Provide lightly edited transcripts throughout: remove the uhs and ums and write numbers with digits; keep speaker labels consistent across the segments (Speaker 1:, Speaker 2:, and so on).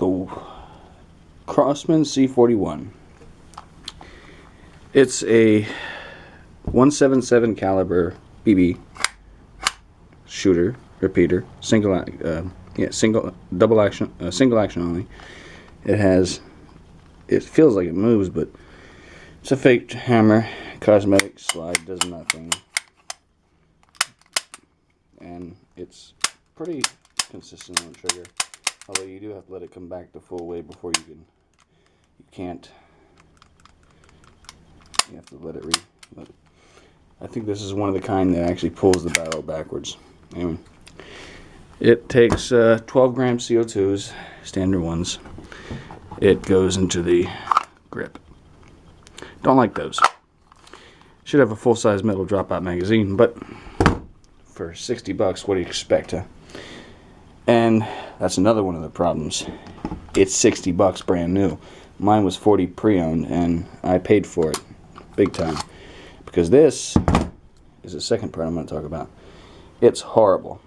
Speaker 1: the Crosman C41. It's a 177 caliber BB shooter, repeater, single action only. It feels like it moves, but it's a fake hammer. Cosmetic slide, does nothing, and it's pretty consistent on trigger. Although you do have to let it come back the full way before you have to let it I think this is one of the kind that actually pulls the barrel backwards. Anyway, it takes 12 gram CO2s, standard ones. It goes into the grip. Don't like those. Should have a full-size metal dropout magazine, but for 60 bucks, what do you expect, huh? And that's another one of the problems. It's 60 bucks brand new. Mine was 40 pre-owned, and I paid for it big time. Because this is the second part I'm going to talk about. It's horrible.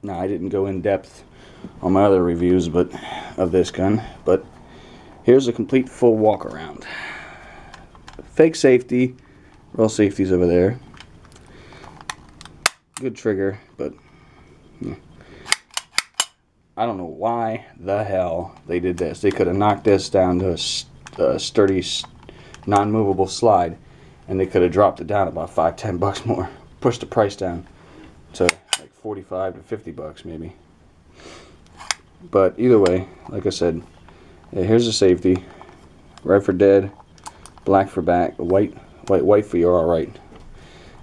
Speaker 1: Now, I didn't go in depth on my other reviews of this gun, but here's a complete full walk around. Fake safety, real safety's over there. Good trigger, but yeah. I don't know why the hell they did this. They could have knocked this down to a sturdy, non-movable slide, and they could have dropped it down about $5-10 bucks more. Pushed the price down to like 45 to 50 bucks maybe. But either way, like I said, here's the safety. Red for dead, black for back, white for you're alright.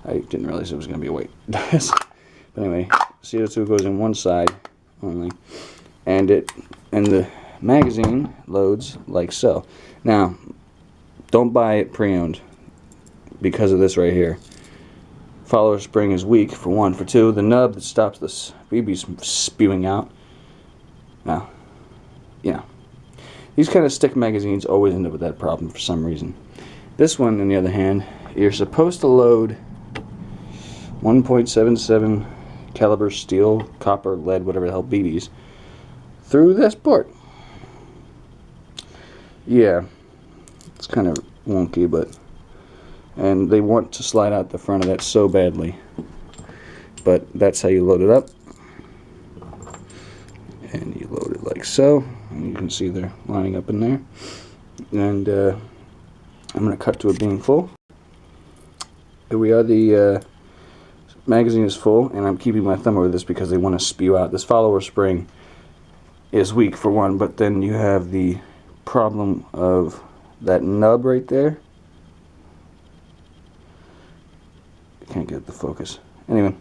Speaker 1: I didn't realize it was going to be a white. But anyway, CO2 goes in one side only, and the magazine loads like so. Now, don't buy it pre-owned because of this right here. Follower spring is weak, for one. For two, the nub that stops this BB from spewing out. Now, yeah, these kind of stick magazines always end up with that problem for some reason. This one, on the other hand, you're supposed to load 1.77 caliber steel, copper, lead, whatever the hell BBs through this port. Yeah, it's kind of wonky, and they want to slide out the front of that so badly, but that's how you load it up. And you load it like so, and you can see they're lining up in there. And I'm going to cut to it being full. Here we are. The magazine is full, and I'm keeping my thumb over this because they want to spew out. This follower spring is weak for one, but then you have the problem of that nub right there. I can't get the focus. Anyway,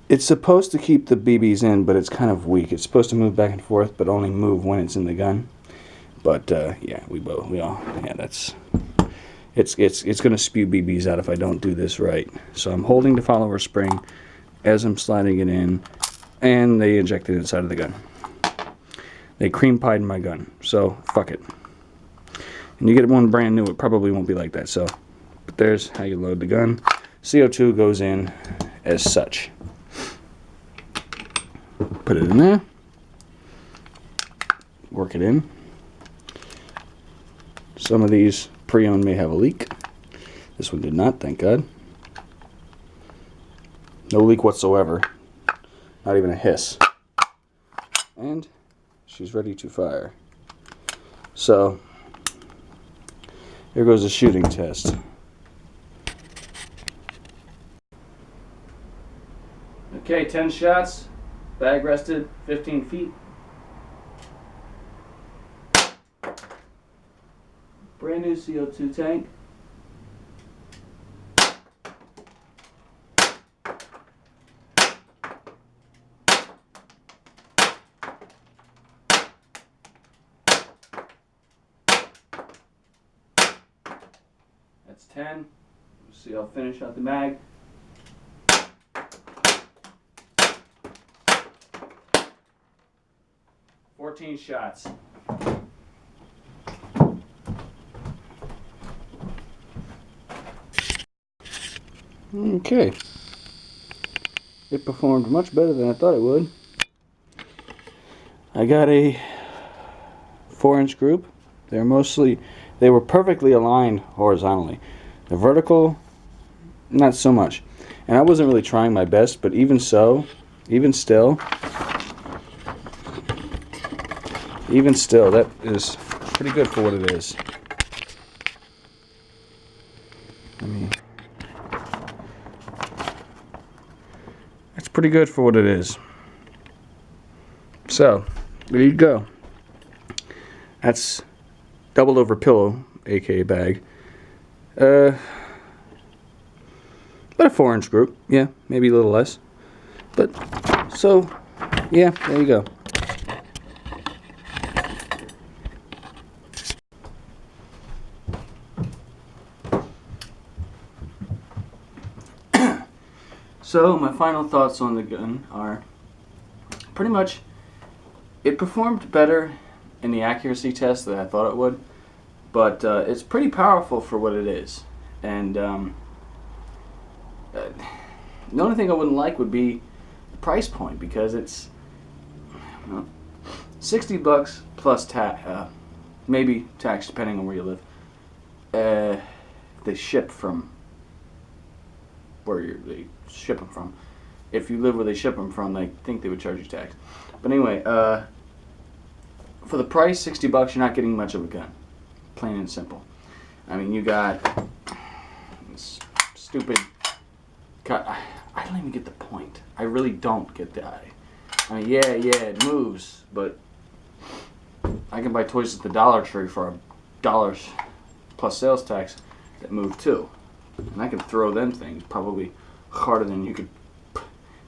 Speaker 1: it's supposed to keep the BBs in, but it's kind of weak. It's supposed to move back and forth, but only move when it's in the gun. But yeah, it's going to spew BBs out if I don't do this right. So I'm holding the follower spring as I'm sliding it in, and they inject it inside of the gun. They cream pied my gun, so fuck it. And you get one brand new, it probably won't be like that. So, but there's how you load the gun. CO2 goes in as such. Put it in there. Work it in. Some of these pre-owned may have a leak. This one did not, thank God. No leak whatsoever. Not even a hiss. And she's ready to fire. So, here goes the shooting test. Okay, 10 shots. Bag rested 15 feet. Brand new CO2 tank. That's 10. See, I'll finish out the mag. $14 shots. Okay. It performed much better than I thought it would. I got a 4-inch group. They were perfectly aligned horizontally. The vertical, not so much. And I wasn't really trying my best, but even still, that is pretty good for what it is. It's pretty good for what it is. So, there you go. That's doubled over pillow, aka bag. About a 4-inch group, yeah, maybe a little less. But, so, yeah, there you go. So, my final thoughts on the gun are pretty much it performed better in the accuracy test than I thought it would, but it's pretty powerful for what it is. And the only thing I wouldn't like would be the price point, because it's $60 plus tax, maybe tax depending on where you live. They ship from where they ship them from. If you live where they ship them from, I think they would charge you tax. But anyway, for the price, $60, you're not getting much of a gun. Plain and simple. I mean, you got this stupid cut. I don't even get the point. I really don't get the eye. I mean, yeah, it moves, but I can buy toys at the Dollar Tree for $1 plus sales tax that move too. And I can throw them things probably harder than you could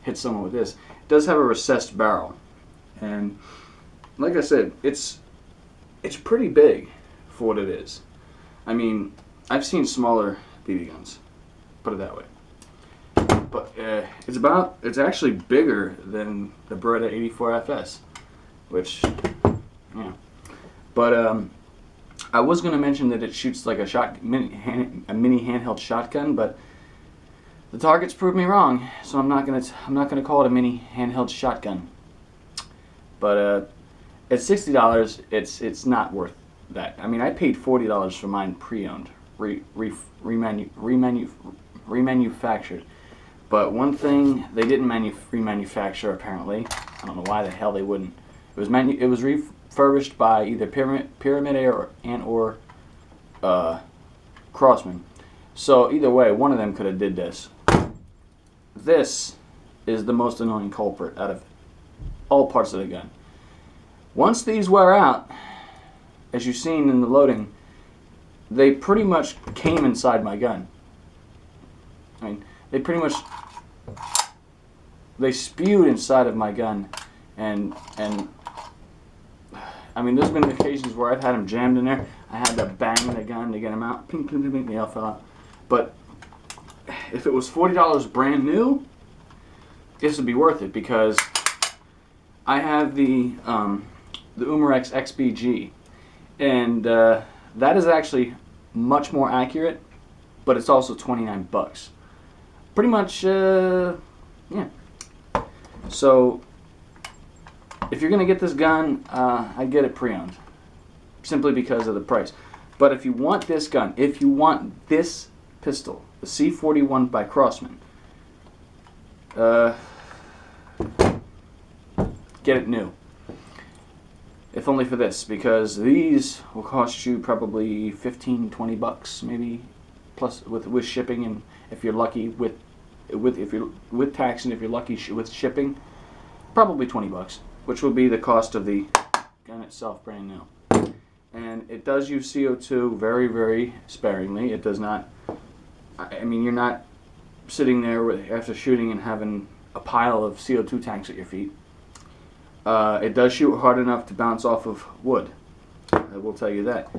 Speaker 1: hit someone with this. It does have a recessed barrel, and like I said, it's pretty big for what it is. I mean, I've seen smaller BB guns, put it that way. But it's actually bigger than the Beretta 84FS, which, yeah. But I was going to mention that it shoots like a mini handheld shotgun, but the targets proved me wrong, so I'm not gonna call it a mini handheld shotgun. But at $60, it's not worth that. I mean, I paid $40 for mine pre-owned, remanufactured. But one thing they didn't remanufacture apparently. I don't know why the hell they wouldn't. It was refurbished by either Pyramid or Crosman. So either way, one of them could have did this. This is the most annoying culprit out of all parts of the gun. Once these wear out, as you've seen in the loading, they pretty much came inside my gun. I mean, they spewed inside of my gun, and I mean, there's been occasions where I've had them jammed in there. I had to bang the gun to get them out. Ping, ping, ping, ping, they all fell out. But if it was $40 brand new, this would be worth it, because I have the Umarex XBG, and that is actually much more accurate, but it's also $29. Pretty much, yeah. So if you're gonna get this gun, I get it pre-owned, simply because of the price. But if you want this gun, if you want this pistol, the C41 by Crosman, get it new. If only for this, because these will cost you probably $15-20 maybe, plus with shipping, and if you're lucky with tax, and if you're lucky with shipping, probably $20, which will be the cost of the gun itself brand new. And it does use CO2 very, very sparingly. It does not. I mean, you're not sitting there after shooting and having a pile of CO2 tanks at your feet. It does shoot hard enough to bounce off of wood. I will tell you that.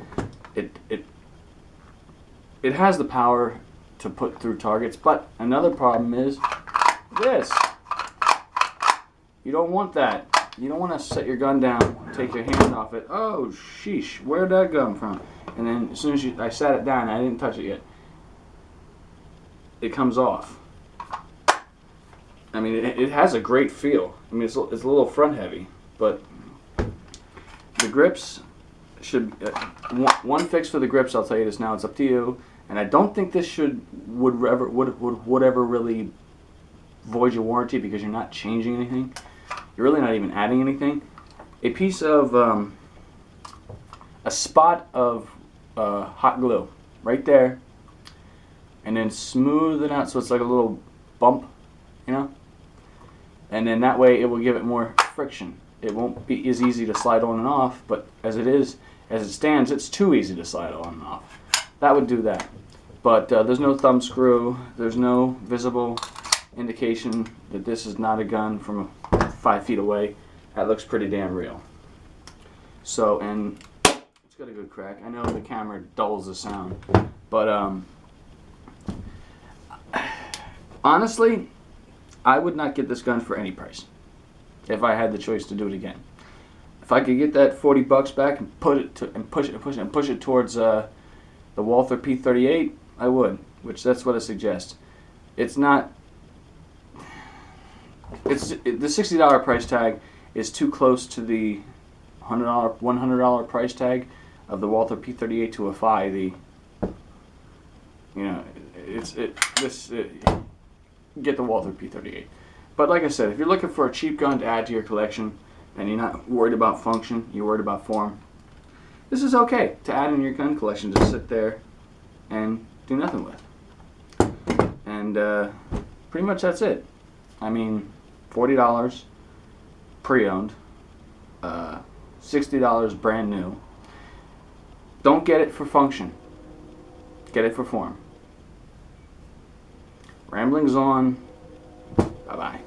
Speaker 1: It has the power to put through targets, but another problem is this. You don't want that. You don't want to set your gun down, take your hand off it. Oh, sheesh, where'd that come from? And then as soon as I sat it down, I didn't touch it yet, it comes off. I mean, it has a great feel. I mean, it's a little front heavy, but The grips should one fix for the grips. I'll tell you this now. It's up to you. And I don't think this would ever really void your warranty because you're not changing anything. You're really not even adding anything. A piece of a spot of hot glue right there, and then smooth it out so it's like a little bump, you know. And then that way it will give it more friction. It won't be as easy to slide on and off, but as it stands, it's too easy to slide on and off. That would do that. But there's no thumb screw. There's no visible indication that this is not a gun from 5 feet away. That looks pretty damn real. So, and it's got a good crack. I know the camera dulls the sound, but honestly, I would not get this gun for any price if I had the choice to do it again. If I could get that $40 back and push it towards the Walther P38, I would. Which that's what I suggest. It's not. The $60 price tag is too close to the $100 price tag of the Walther P38 to defy the. Get the Walther P38. But like I said, if you're looking for a cheap gun to add to your collection and you're not worried about function, you're worried about form, this is okay to add in your gun collection. Just sit there and do nothing with. And pretty much that's it. I mean, $40 pre-owned, $60 brand new. Don't get it for function. Get it for form. Ramblings on. Bye-bye.